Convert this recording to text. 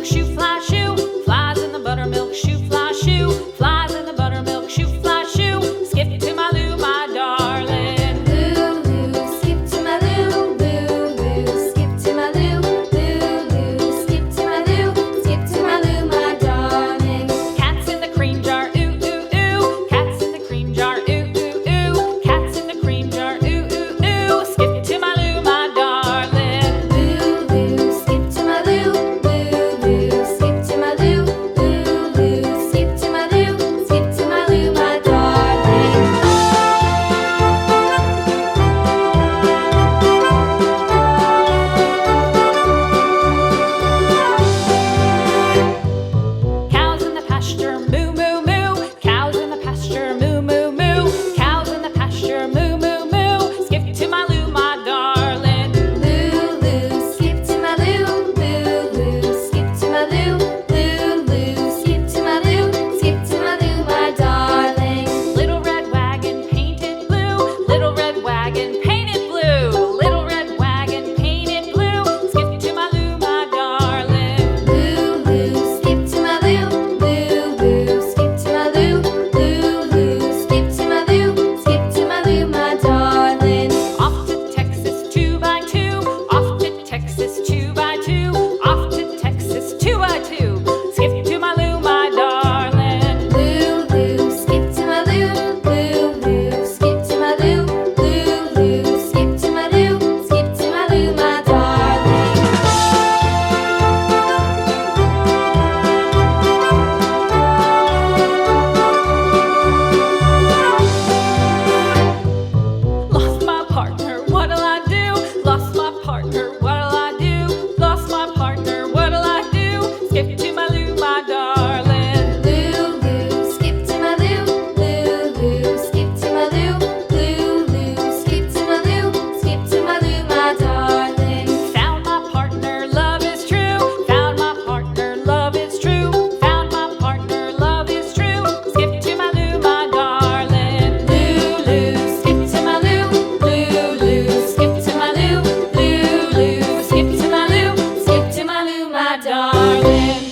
buttermilk shoe, fly shoe. Flies in the buttermilk shoe, fly shoe. Flies in the buttermilk shoe, fly shoe. Skip to my Lou, my darling. Lou, skip to my Lou, Lou, skip to my Lou, Lou, skip to my Lou, skip to my Lou, my darling. Cats in the cream jar, ooh, ooh, ooh. Cats in the cream jar, ooh, ooh, ooh. Cats in the cream jar, ooh, ooh, ooh. Skip to my Lou, my darling. Lou, skip to my Lou, Lou, skip to my Lou, Lou, skip to my Lou, skip to my Lou, my darling. Cows in the pasture, moo, moo, moo. Cows in the pasture, moo, moo, moo. Cows in the pasture, moo, moo, moo. Skip to my Lou, my darling. Lou, skip to my Lou, Lou, skip to my Lou, Lou, skip to my Lou, skip to my Lou, my darling. Little red wagon painted blue. Little red wagon painted blue. Little red wagon painted blue. Skip to my Lou, my darling. Lou, skip to my Lou, Lou, skip to my Lou, Lou, skip to my Lou, skip to my Lou, my darling. Off to Texas 2x2. Off to Texas 2x2. Off to Texas 2x2. Skip to my Lou, my darling. Lou, skip to my Lou, Lou, skip to my Lou, Lou, skip to my Lou, skip to my Lou, my darling. Lost my partner, what'll I do? Lost my partner, what'll I do? Lost my partner, what'll I do? Skip to my Lou, my darling. Lou, skip to my Lou, Lou, skip to my Lou, Lou, skip to my Lou, skip to my Lou, my darling. Found my partner, love is true. Found my partner, love is true. Found my partner, love is true. Skip to my Lou, my darling. Lou, skip to my Lou, Lou, skip to my Lou, Lou, skip to my Lou, skip to my Lou, my darling.